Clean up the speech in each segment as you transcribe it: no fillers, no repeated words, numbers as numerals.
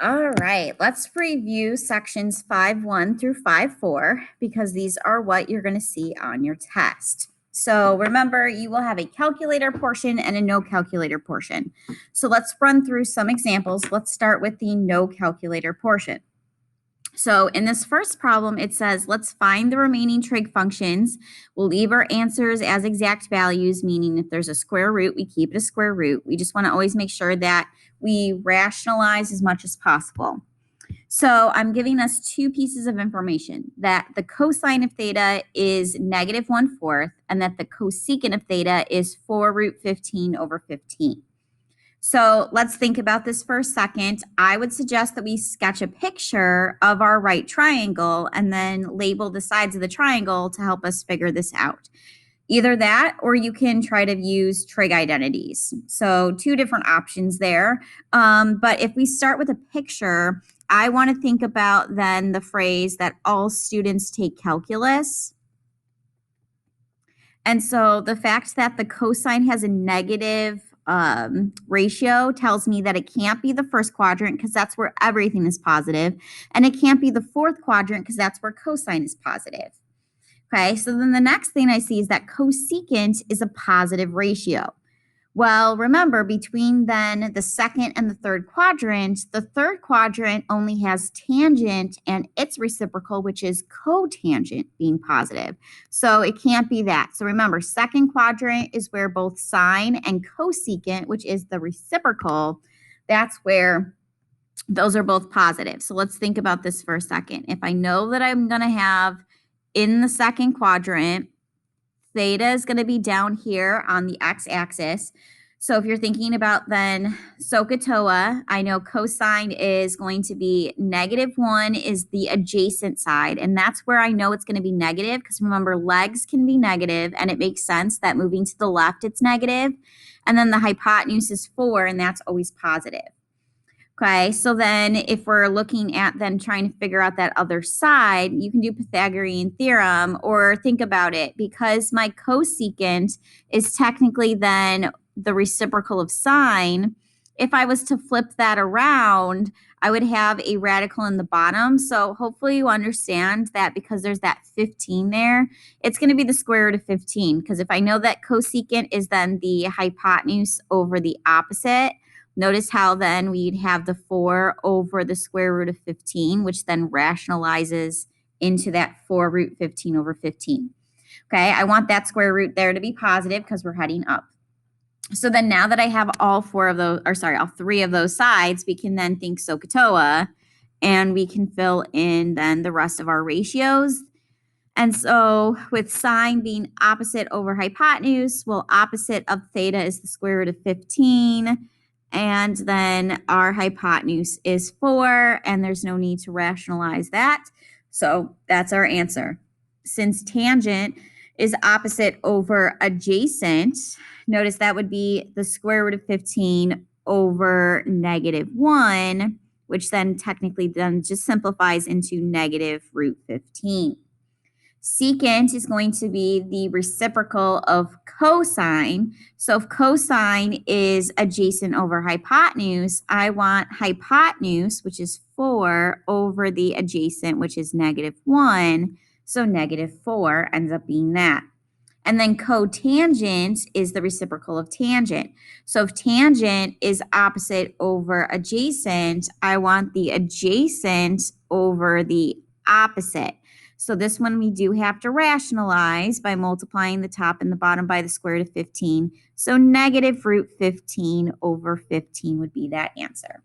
All right, let's review sections 5.1 through 5.4 because these are what you're going to see on your test. So remember, you will have a calculator portion and a no calculator portion. So let's run through some examples. Let's start with the no calculator portion. So in this first problem, it says, let's find the remaining trig functions. We'll leave our answers as exact values, meaning if there's a square root, we keep it a square root. We just want to always make sure that we rationalize as much as possible. So I'm giving us two pieces of information, that the cosine of theta is -1/4 and that the cosecant of theta is 4 root 15 over 15. So let's think about this for a second. I would suggest that we sketch a picture of our right triangle and then label the sides of the triangle to help us figure this out. Either that, or you can try to use trig identities. So two different options there. But if we start with a picture, I want to think about then the phrase that all students take calculus. And so the fact that the cosine has a negative ratio tells me that it can't be the first quadrant because that's where everything is positive, and it can't be the fourth quadrant because that's where cosine is positive. Okay, so then the next thing I see is that cosecant is a positive ratio. Well, remember, between then the second and the third quadrant only has tangent and its reciprocal, which is cotangent, being positive. So it can't be that. So remember, second quadrant is where both sine and cosecant, which is the reciprocal, that's where those are both positive. So let's think about this for a second. If I know that I'm going to have in the second quadrant, theta is going to be down here on the x-axis. So if you're thinking about then SOHCAHTOA, I know cosine is going to be -1 is the adjacent side. And that's where I know it's going to be negative because remember, legs can be negative and it makes sense that moving to the left, it's negative. And then the hypotenuse is 4 and that's always positive. Okay, so then if we're looking at then trying to figure out that other side, you can do Pythagorean Theorem or think about it. Because my cosecant is technically then the reciprocal of sine, if I was to flip that around, I would have a radical in the bottom. So hopefully you understand that because there's that 15 there, it's going to be the square root of 15. Because if I know that cosecant is then the hypotenuse over the opposite, notice how then we'd have the 4 over the square root of 15, which then rationalizes into that 4 root 15 over 15. Okay, I want that square root there to be positive because we're heading up. So then now that I have all 3 of those sides, we can then think SOHCAHTOA, and we can fill in then the rest of our ratios. And so with sine being opposite over hypotenuse, well, opposite of theta is the square root of 15. And then our hypotenuse is 4, and there's no need to rationalize that. So that's our answer. Since tangent is opposite over adjacent, notice that would be the square root of 15 over -1, which then technically then just simplifies into -root 15. Secant is going to be the reciprocal of cosine. So if cosine is adjacent over hypotenuse, I want hypotenuse, which is 4, over the adjacent, which is -1. So -4 ends up being that. And then cotangent is the reciprocal of tangent. So if tangent is opposite over adjacent, I want the adjacent over the opposite. So this one we do have to rationalize by multiplying the top and the bottom by the square root of 15. So -root 15 over 15 would be that answer.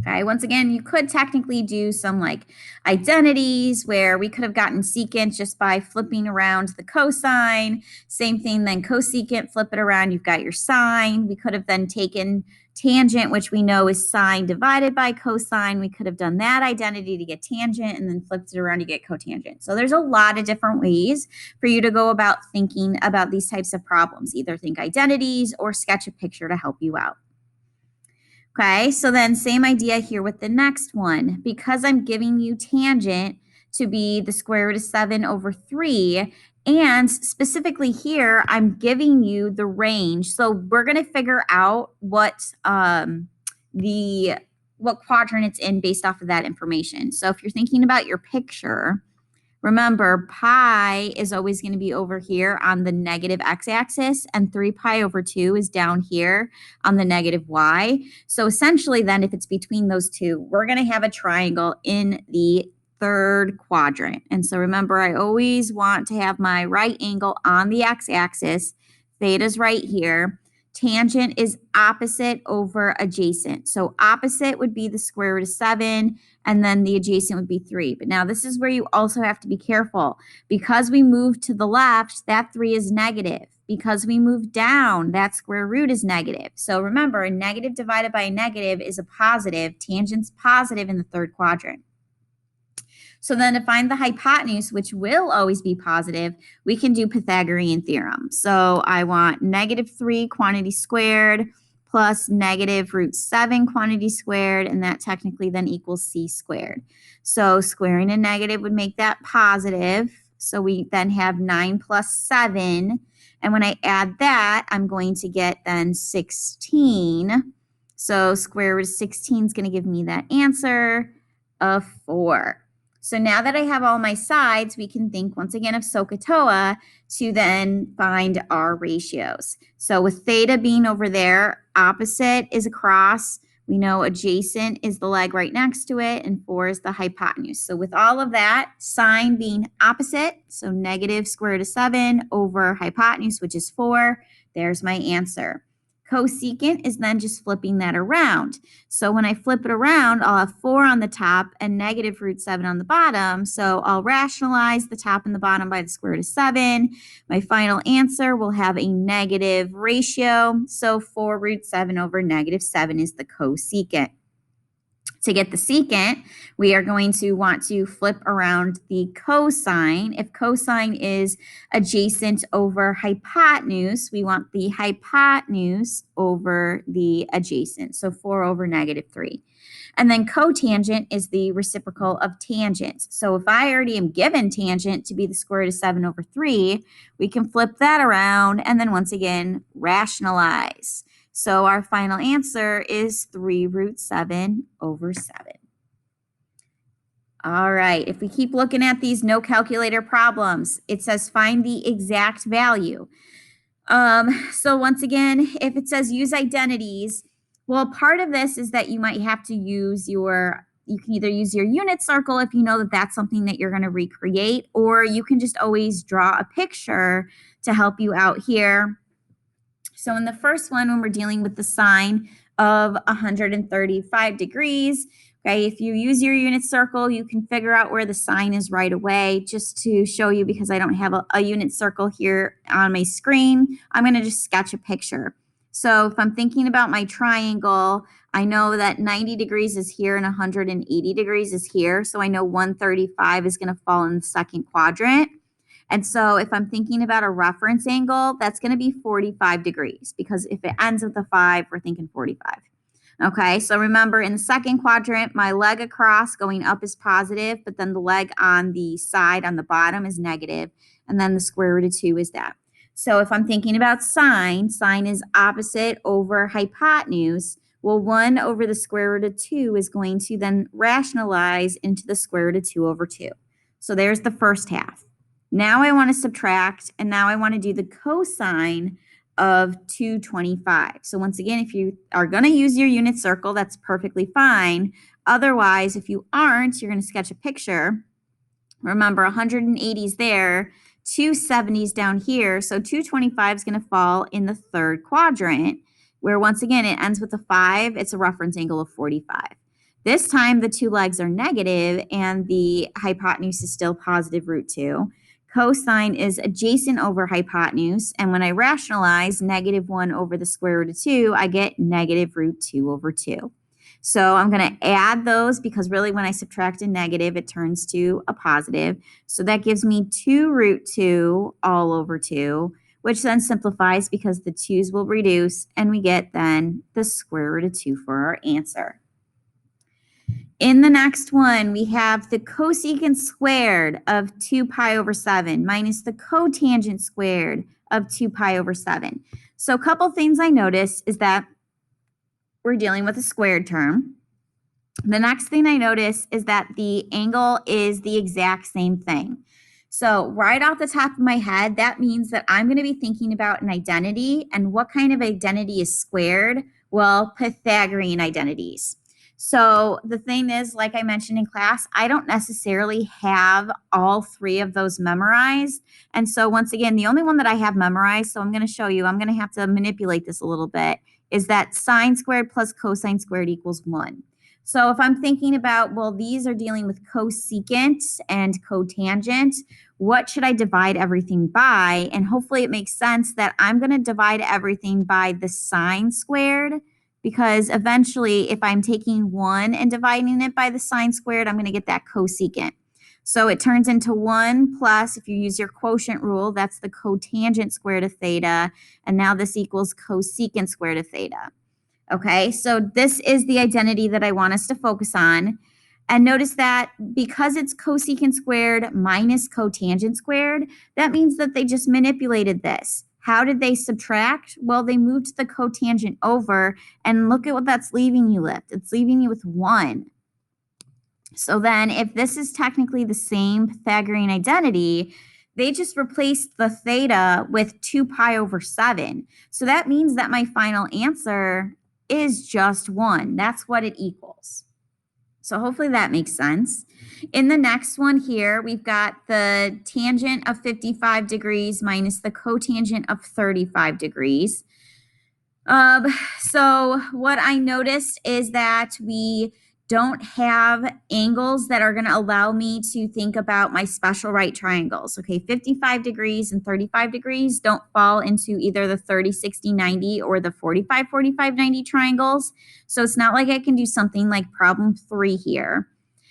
Okay, once again, you could technically do some like identities where we could have gotten secant just by flipping around the cosine. Same thing, then cosecant, flip it around, you've got your sine. We could have then taken tangent, which we know is sine divided by cosine. We could have done that identity to get tangent and then flipped it around to get cotangent. So there's a lot of different ways for you to go about thinking about these types of problems. Either think identities or sketch a picture to help you out. Okay, so then same idea here with the next one. Because I'm giving you tangent to be the square root of 7 over 3, and specifically here, I'm giving you the range. So we're going to figure out what the what quadrant it's in based off of that information. So if you're thinking about your picture, remember, pi is always going to be over here on the negative x-axis, and 3 pi over 2 is down here on the negative y. So essentially then, if it's between those two, we're going to have a triangle in the third quadrant. And so remember, I always want to have my right angle on the x-axis. Theta's right here. Tangent is opposite over adjacent. So opposite would be the square root of 7, and then the adjacent would be 3. But now this is where you also have to be careful. Because we move to the left, that 3 is negative. Because we move down, that square root is negative. So remember, a negative divided by a negative is a positive. Tangent's positive in the third quadrant. So then to find the hypotenuse, which will always be positive, we can do Pythagorean theorem. So I want -3 quantity squared plus -√7 quantity squared, and that technically then equals c squared. So squaring a negative would make that positive. So we then have 9 plus 7. And when I add that, I'm going to get then 16. So square root of 16 is going to give me that answer of 4. So now that I have all my sides, we can think once again of SOHCAHTOA to then find our ratios. So with theta being over there, opposite is across. We know adjacent is the leg right next to it, and 4 is the hypotenuse. So with all of that, sine being opposite, so negative square root of 7 over hypotenuse, which is 4, there's my answer. Cosecant is then just flipping that around. So when I flip it around, I'll have 4 on the top and -√7 on the bottom. So I'll rationalize the top and the bottom by the square root of 7. My final answer will have a negative ratio. So 4√7 over -7 is the cosecant. To get the secant, we are going to want to flip around the cosine. If cosine is adjacent over hypotenuse, we want the hypotenuse over the adjacent. So 4 over -3. And then cotangent is the reciprocal of tangent. So if I already am given tangent to be the square root of 7 over 3, we can flip that around and then once again rationalize. So our final answer is 3√7 over 7. All right, if we keep looking at these no calculator problems, it says find the exact value. So once again, if it says use identities, well, part of this is that you might have to use you can either use your unit circle if you know that that's something that you're going to recreate, or you can just always draw a picture to help you out here. So in the first one, when we're dealing with the sine of 135 degrees, okay, if you use your unit circle, you can figure out where the sine is right away. Just to show you, because I don't have a unit circle here on my screen, I'm going to just sketch a picture. So if I'm thinking about my triangle, I know that 90 degrees is here and 180 degrees is here. So I know 135 is going to fall in the second quadrant. And so if I'm thinking about a reference angle, that's going to be 45 degrees, because if it ends with a 5, we're thinking 45. Okay, so remember in the second quadrant, my leg across going up is positive, but then the leg on the side on the bottom is negative, and then the square root of 2 is that. So if I'm thinking about sine, sine is opposite over hypotenuse. Well, 1 over the square root of 2 is going to then rationalize into the square root of 2 over 2. So there's the first half. Now I want to subtract, and now I want to do the cosine of 225. So once again, if you are going to use your unit circle, that's perfectly fine. Otherwise, if you aren't, you're going to sketch a picture. Remember, 180 is there, 270 is down here, so 225 is going to fall in the third quadrant, where once again, it ends with a 5. It's a reference angle of 45. This time, the two legs are negative, and the hypotenuse is still positive √2. Cosine is adjacent over hypotenuse, and when I rationalize -1 over the square root of 2, I get -√2 over 2. So I'm going to add those, because really when I subtract a negative, it turns to a positive. So that gives me 2√2 all over 2, which then simplifies because the 2's will reduce, and we get then the square root of 2 for our answer. In the next one, we have the cosecant squared of 2 pi over 7 minus the cotangent squared of 2 pi over 7. So a couple things I noticed is that we're dealing with a squared term. The next thing I notice is that the angle is the exact same thing. So right off the top of my head, that means that I'm going to be thinking about an identity. And what kind of identity is squared? Well, Pythagorean identities. So the thing is, like I mentioned in class, I don't necessarily have all three of those memorized. And so once again, the only one that I have memorized, so I'm going to show you, I'm going to have to manipulate this a little bit, is that sine squared plus cosine squared equals 1. So if I'm thinking about, well, these are dealing with cosecant and cotangent, what should I divide everything by? And hopefully it makes sense that I'm going to divide everything by the sine squared, because eventually if I'm taking 1 and dividing it by the sine squared, I'm going to get that cosecant. So it turns into 1 plus, if you use your quotient rule, that's the cotangent squared of theta. And now this equals cosecant squared of theta. Okay, so this is the identity that I want us to focus on. And notice that because it's cosecant squared minus cotangent squared, that means that they just manipulated this. How did they subtract? Well, they moved the cotangent over, and look at what that's leaving you with. It's leaving you with 1. So then if this is technically the same Pythagorean identity, they just replaced the theta with 2 pi over 7. So that means that my final answer is just 1. That's what it equals. So hopefully that makes sense. In the next one here, we've got the tangent of 55 degrees minus the cotangent of 35 degrees. So what I noticed is that we don't have angles that are going to allow me to think about my special right triangles. Okay, 55 degrees and 35 degrees don't fall into either the 30, 60, 90 or the 45, 45, 90 triangles. So it's not like I can do something like problem 3 here.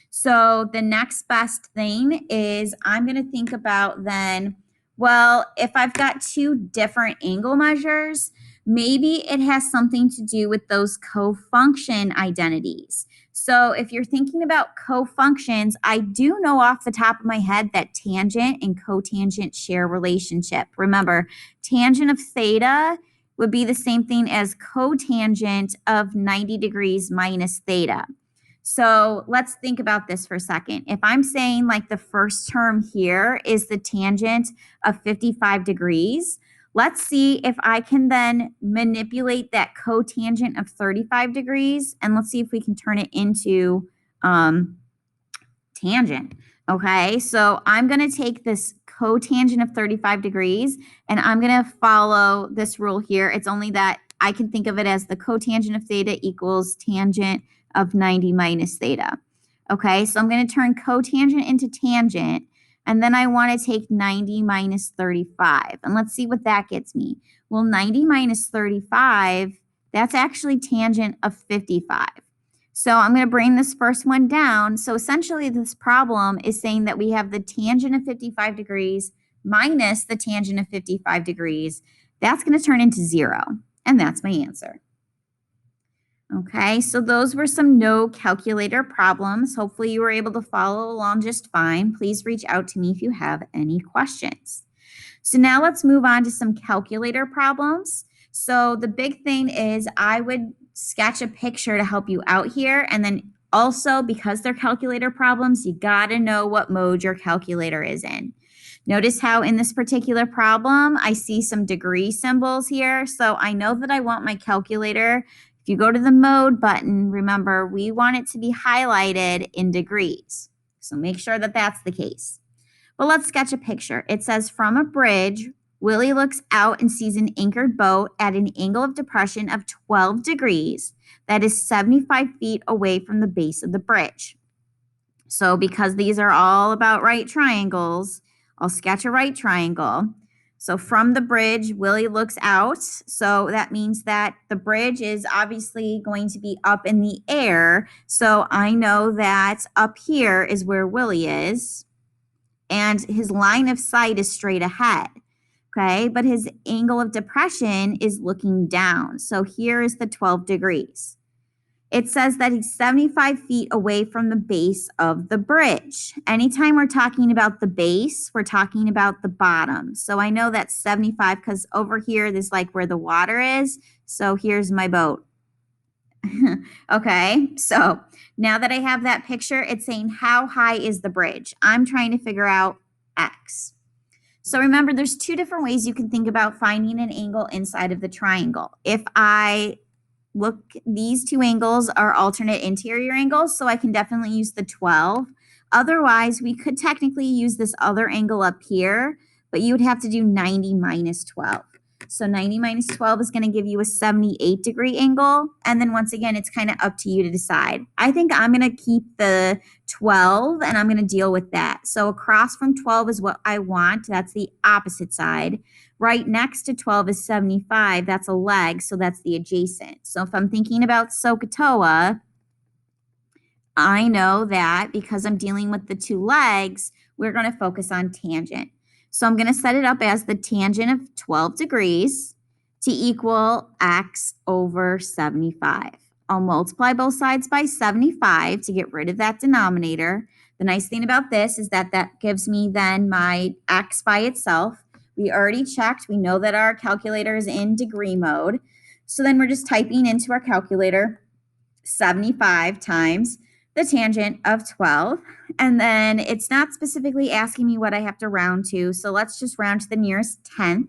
So the next best thing is I'm going to think about then, well, if I've got 2 different angle measures, maybe it has something to do with those cofunction identities. So if you're thinking about cofunctions, I do know off the top of my head that tangent and cotangent share relationship. Remember, tangent of theta would be the same thing as cotangent of 90 degrees minus theta. So let's think about this for a second. If I'm saying like the first term here is the tangent of 55 degrees, let's see if I can then manipulate that cotangent of 35 degrees, and let's see if we can turn it into tangent. Okay, so I'm going to take this cotangent of 35 degrees, and I'm going to follow this rule here. It's only that I can think of it as the cotangent of theta equals tangent of 90 minus theta. Okay, so I'm going to turn cotangent into tangent, and then I want to take 90 minus 35. And let's see what that gets me. Well, 90 minus 35, that's actually tangent of 55. So I'm going to bring this first one down. So essentially this problem is saying that we have the tangent of 55 degrees minus the tangent of 55 degrees. That's going to turn into 0. And that's my answer. Okay, so those were some no calculator problems. Hopefully you were able to follow along just fine. Please reach out to me if you have any questions. So now let's move on to some calculator problems. So the big thing is I would sketch a picture to help you out here. And then also, because they're calculator problems, you gotta know what mode your calculator is in. Notice how in this particular problem, I see some degree symbols here. So I know that I want my calculator. If you go to the mode button, remember, we want it to be highlighted in degrees. So make sure that that's the case. But let's sketch a picture. It says, from a bridge, Willie looks out and sees an anchored boat at an angle of depression of 12 degrees that is 75 feet away from the base of the bridge. So because these are all about right triangles, I'll sketch a right triangle. So from the bridge, Willie looks out. So that means that the bridge is obviously going to be up in the air. So I know that up here is where Willie is. And his line of sight is straight ahead. Okay, but his angle of depression is looking down. So here is the 12 degrees. It says that he's 75 feet away from the base of the bridge. Anytime we're talking about the base, we're talking about the bottom. So I know that's 75 because over here is like where the water is. So here's my boat. Okay, so now that I have that picture, it's saying how high is the bridge? I'm trying to figure out x. So remember, there's two different ways you can think about finding an angle inside of the triangle. If I look, these two angles are alternate interior angles, so I can definitely use the 12. Otherwise, we could technically use this other angle up here, but you would have to do 90 minus 12. So 90 minus 12 is going to give you a 78-degree angle. And then once again, it's kind of up to you to decide. I think I'm going to keep the 12 and I'm going to deal with that. So across from 12 is what I want. That's the opposite side. Right next to 12 is 75. That's a leg, so that's the adjacent. So if I'm thinking about SOHCAHTOA, I know that because I'm dealing with the two legs, we're going to focus on tangent. So I'm going to set it up as the tangent of 12 degrees to equal x over 75. I'll multiply both sides by 75 to get rid of that denominator. The nice thing about this is that that gives me then my x by itself. We already checked. We know that our calculator is in degree mode. So then we're just typing into our calculator 75 times the tangent of 12. And then it's not specifically asking me what I have to round to. So let's just round to the nearest tenth.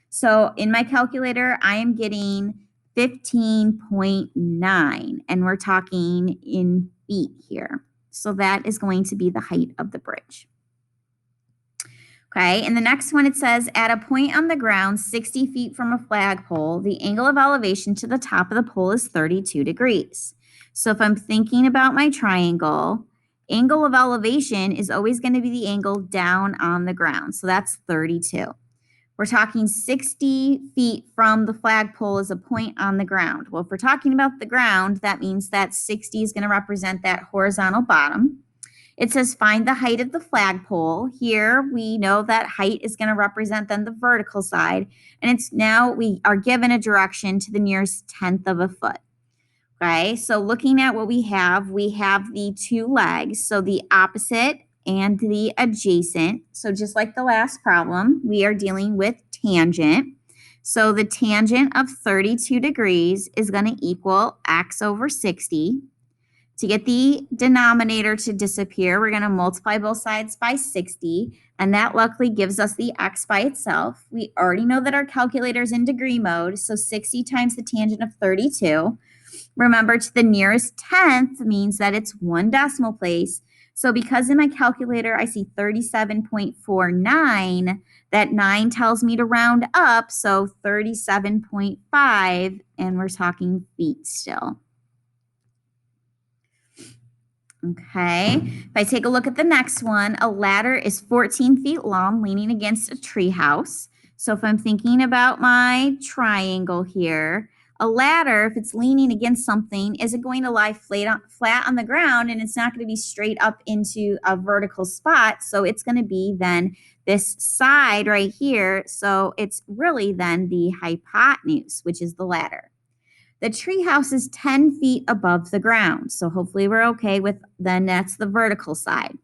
So in my calculator, I am getting 15.9. And we're talking in feet here. So that is going to be the height of the bridge. Okay, and the next one, it says, at a point on the ground 60 feet from a flagpole, the angle of elevation to the top of the pole is 32 degrees. So if I'm thinking about my triangle, angle of elevation is always going to be the angle down on the ground. So that's 32. We're talking 60 feet from the flagpole is a point on the ground. Well, if we're talking about the ground, that means that 60 is going to represent that horizontal bottom. It says find the height of the flagpole. Here we know that height is going to represent then the vertical side. And it's now we are given a direction to the nearest tenth of a foot. Okay, so looking at what we have the two legs. So the opposite and the adjacent. So just like the last problem, we are dealing with tangent. So the tangent of 32 degrees is going to equal x over 60. To get the denominator to disappear, we're going to multiply both sides by 60, and that luckily gives us the x by itself. We already know that our calculator is in degree mode, so 60 times the tangent of 32. Remember, to the nearest tenth means that it's one decimal place. So because in my calculator I see 37.49, that 9 tells me to round up, so 37.5, and we're talking feet still. Okay, if I take a look at the next one, a ladder is 14 feet long leaning against a tree house. So if I'm thinking about my triangle here, a ladder, if it's leaning against something, is it going to lie flat on the ground, and it's not going to be straight up into a vertical spot. So it's going to be then this side right here. So it's really then the hypotenuse, which is the ladder. The treehouse is 10 feet above the ground. So hopefully we're okay with then that's the vertical side.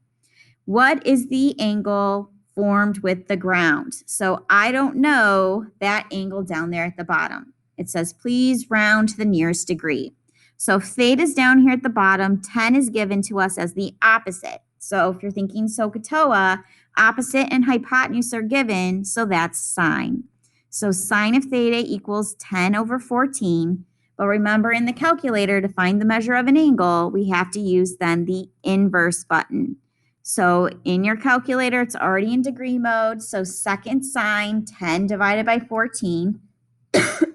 What is the angle formed with the ground? So I don't know that angle down there at the bottom. It says, please round to the nearest degree. So theta is down here at the bottom. 10 is given to us as the opposite. So if you're thinking SOHCAHTOA, opposite and hypotenuse are given, so that's sine. So sine of theta equals 10 over 14. But remember, in the calculator, to find the measure of an angle, we have to use then the inverse button. So in your calculator, it's already in degree mode. So second sine 10 divided by 14 to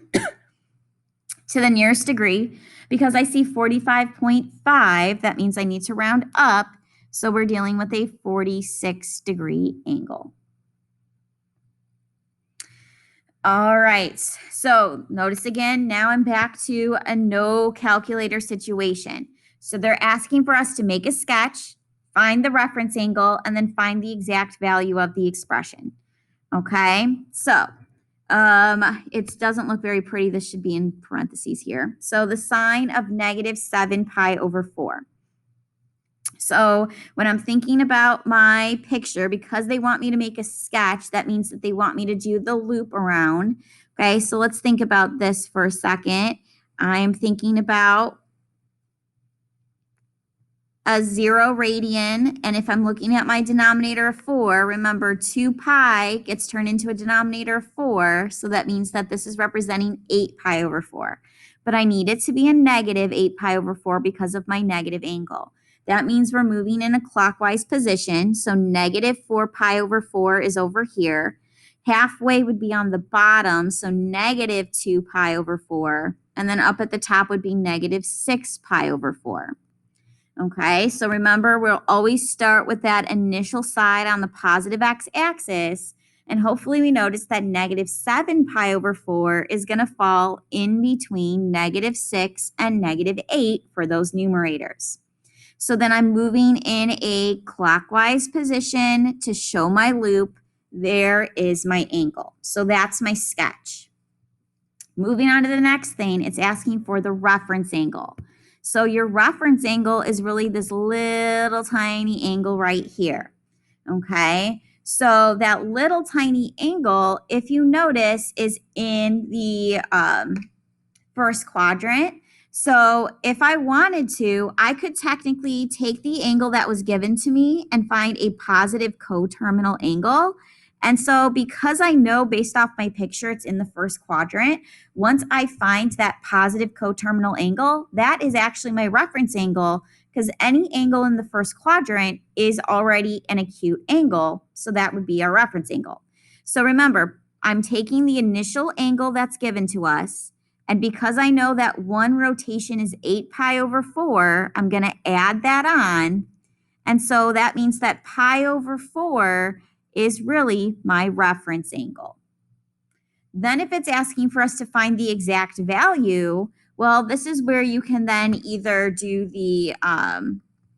the nearest degree. Because I see 45.5, that means I need to round up. So we're dealing with a 46-degree angle. All right, so notice again, now I'm back to a no calculator situation. So they're asking for us to make a sketch, find the reference angle, and then find the exact value of the expression. Okay, so it doesn't look very pretty. This should be in parentheses here. So the sine of negative 7 pi over 4. So when I'm thinking about my picture, because they want me to make a sketch, that means that they want me to do the loop around. Okay, so let's think about this for a second. I'm thinking about a 0 radian, and if I'm looking at my denominator of 4, remember 2 pi gets turned into a denominator of 4, so that means that this is representing 8 pi over 4. But I need it to be a negative 8 pi over 4 because of my negative angle. That means we're moving in a clockwise position, so negative 4 pi over 4 is over here. Halfway would be on the bottom, so negative 2 pi over 4, and then up at the top would be negative 6 pi over 4. Okay, so remember, we'll always start with that initial side on the positive x-axis, and hopefully we notice that negative 7 pi over 4 is going to fall in between negative 6 and negative 8 for those numerators. So then I'm moving in a clockwise position to show my loop. There is my angle. So that's my sketch. Moving on to the next thing, it's asking for the reference angle. So your reference angle is really this little tiny angle right here, okay? So that little tiny angle, if you notice, is in the first quadrant. So if I wanted to, I could technically take the angle that was given to me and find a positive coterminal angle. And so because I know based off my picture it's in the first quadrant, once I find that positive coterminal angle, that is actually my reference angle, because any angle in the first quadrant is already an acute angle. So that would be our reference angle. So remember, I'm taking the initial angle that's given to us, and because I know that one rotation is 8 pi over 4, I'm going to add that on. And so that means that pi over 4 is really my reference angle. Then if it's asking for us to find the exact value, well, this is where you can then either do the,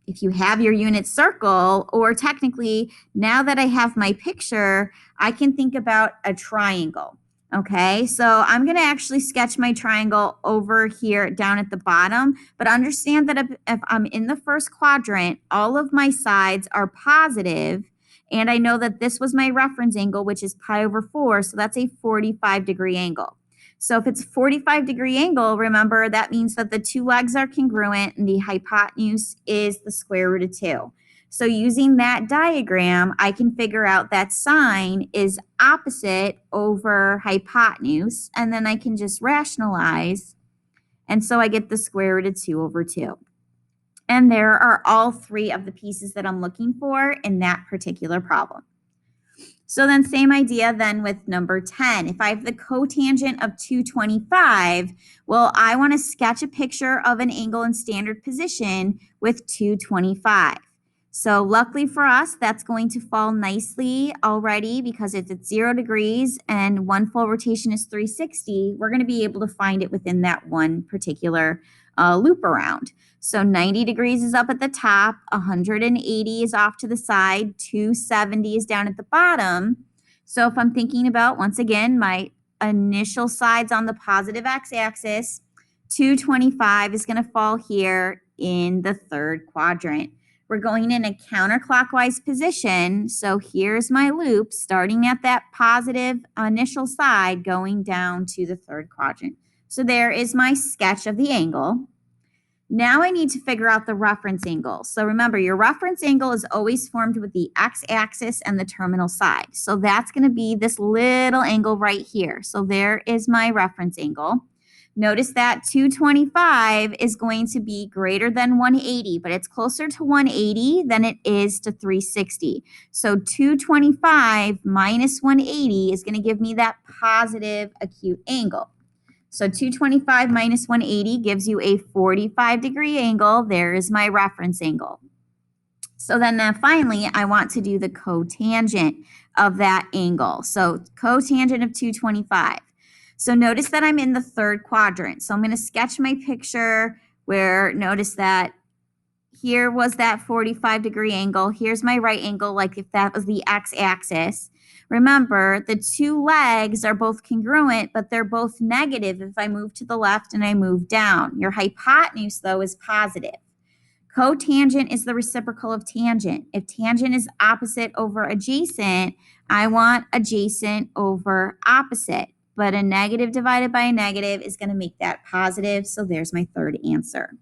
if you have your unit circle, or technically, now that I have my picture, I can think about a triangle. Okay, so I'm going to actually sketch my triangle over here down at the bottom, but understand that if I'm in the first quadrant, all of my sides are positive, and I know that this was my reference angle, which is pi over 4, so that's a 45-degree angle. So if it's a 45-degree angle, remember that means that the two legs are congruent and the hypotenuse is the square root of 2. So using that diagram, I can figure out that sine is opposite over hypotenuse, and then I can just rationalize, and so I get the square root of 2 over 2. And there are all three of the pieces that I'm looking for in that particular problem. So then same idea then with number 10. If I have the cotangent of 225, well, I want to sketch a picture of an angle in standard position with 225. So luckily for us, that's going to fall nicely already, because if it's 0 degrees and one full rotation is 360, we're going to be able to find it within that one particular loop around. So 90 degrees is up at the top, 180 is off to the side, 270 is down at the bottom. So if I'm thinking about, once again, my initial sides on the positive x-axis, 225 is going to fall here in the third quadrant. We're going in a counterclockwise position, so here's my loop starting at that positive initial side going down to the third quadrant. So there is my sketch of the angle. Now I need to figure out the reference angle. So remember, your reference angle is always formed with the x-axis and the terminal side. So that's going to be this little angle right here. So there is my reference angle. Notice that 225 is going to be greater than 180, but it's closer to 180 than it is to 360. So 225 minus 180 is going to give me that positive acute angle. So 225 minus 180 gives you a 45-degree angle. There is my reference angle. So then finally, I want to do the cotangent of that angle. So cotangent of 225. So notice that I'm in the third quadrant. So I'm going to sketch my picture where, notice that here was that 45-degree angle. Here's my right angle, like if that was the x-axis. Remember, the two legs are both congruent, but they're both negative if I move to the left and I move down. Your hypotenuse, though, is positive. Cotangent is the reciprocal of tangent. If tangent is opposite over adjacent, I want adjacent over opposite. But a negative divided by a negative is going to make that positive, so there's my third answer.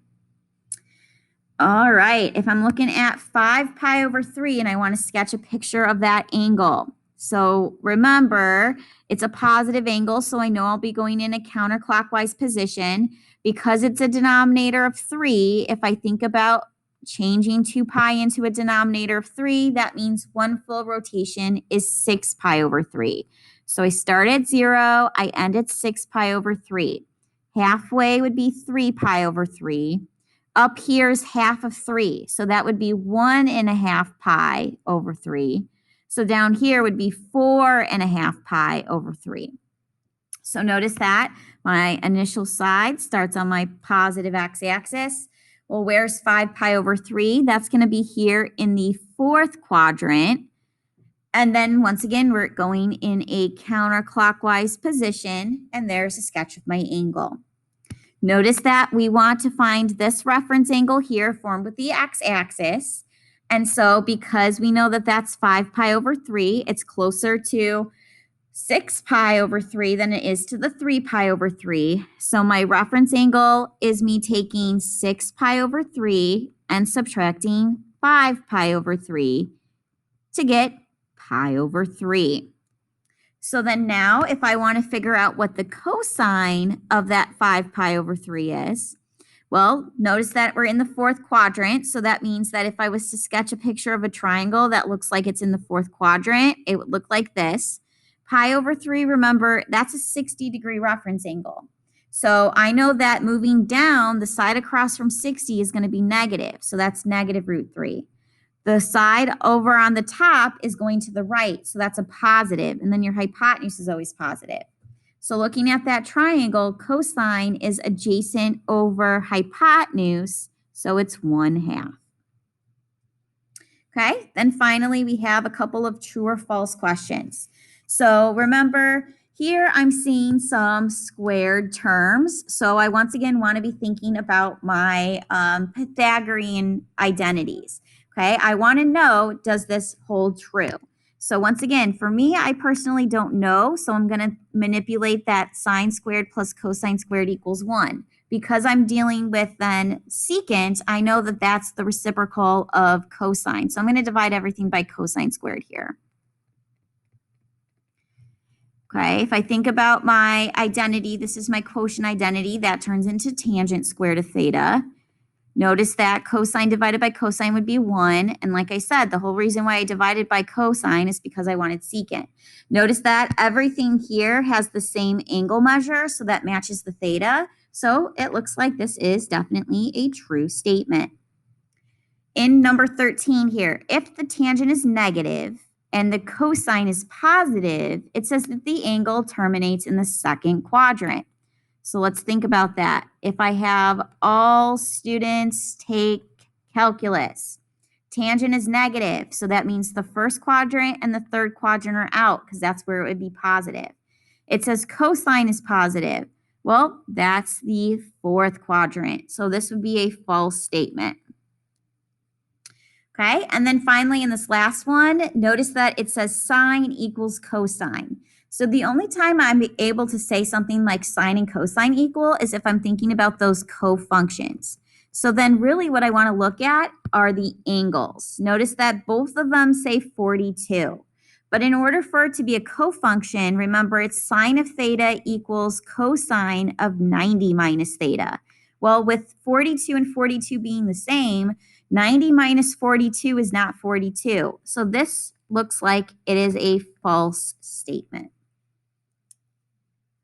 All right, if I'm looking at 5 pi over 3 and I want to sketch a picture of that angle. So remember, it's a positive angle, so I know I'll be going in a counterclockwise position. Because it's a denominator of 3, if I think about changing 2 pi into a denominator of 3, that means one full rotation is 6 pi over 3. So I start at 0, I end at 6 pi over 3. Halfway would be 3 pi over 3. Up here is half of 3, so that would be 1.5 pi over 3. So down here would be 4.5 pi over 3. So notice that my initial side starts on my positive x-axis. Well, where's 5 pi over 3? That's going to be here in the fourth quadrant. And then once again, we're going in a counterclockwise position, and there's a sketch of my angle. Notice that we want to find this reference angle here formed with the x-axis. And so because we know that that's 5 pi over 3, it's closer to 6 pi over 3 than it is to the 3 pi over 3. So my reference angle is me taking 6 pi over 3 and subtracting 5 pi over 3 to get pi over 3. So then now if I want to figure out what the cosine of that 5 pi over 3 is, well, notice that we're in the fourth quadrant. So that means that if I was to sketch a picture of a triangle that looks like it's in the fourth quadrant, it would look like this. Pi over 3, remember, that's a 60-degree reference angle. So I know that moving down, the side across from 60 is going to be negative. So that's negative root 3. The side over on the top is going to the right, so that's a positive, and then your hypotenuse is always positive. So looking at that triangle, cosine is adjacent over hypotenuse, so it's 1/2. Okay, then finally we have a couple of true or false questions. So remember, here I'm seeing some squared terms. So I once again want to be thinking about my Pythagorean identities. Okay, I want to know, does this hold true? So once again, for me, I personally don't know. So I'm going to manipulate that sine squared plus cosine squared equals 1. Because I'm dealing with then secant, I know that that's the reciprocal of cosine. So I'm going to divide everything by cosine squared here. Okay, if I think about my identity, this is my quotient identity. That turns into tangent squared of theta. Notice that cosine divided by cosine would be 1. And like I said, the whole reason why I divided by cosine is because I wanted secant. Notice that everything here has the same angle measure, so that matches the theta. So it looks like this is definitely a true statement. In number 13 here, if the tangent is negative and the cosine is positive, it says that the angle terminates in the second quadrant. So let's think about that. If I have all students take calculus, tangent is negative, so that means the first quadrant and the third quadrant are out because that's where it would be positive. It says cosine is positive. Well, that's the fourth quadrant, so this would be a false statement. Okay, and then finally in this last one, notice that it says sine equals cosine. So the only time I'm able to say something like sine and cosine equal is if I'm thinking about those cofunctions. So then really what I want to look at are the angles. Notice that both of them say 42. But in order for it to be a cofunction, remember it's sine of theta equals cosine of 90 minus theta. Well, with 42 and 42 being the same, 90 minus 42 is not 42. So this looks like it is a false statement.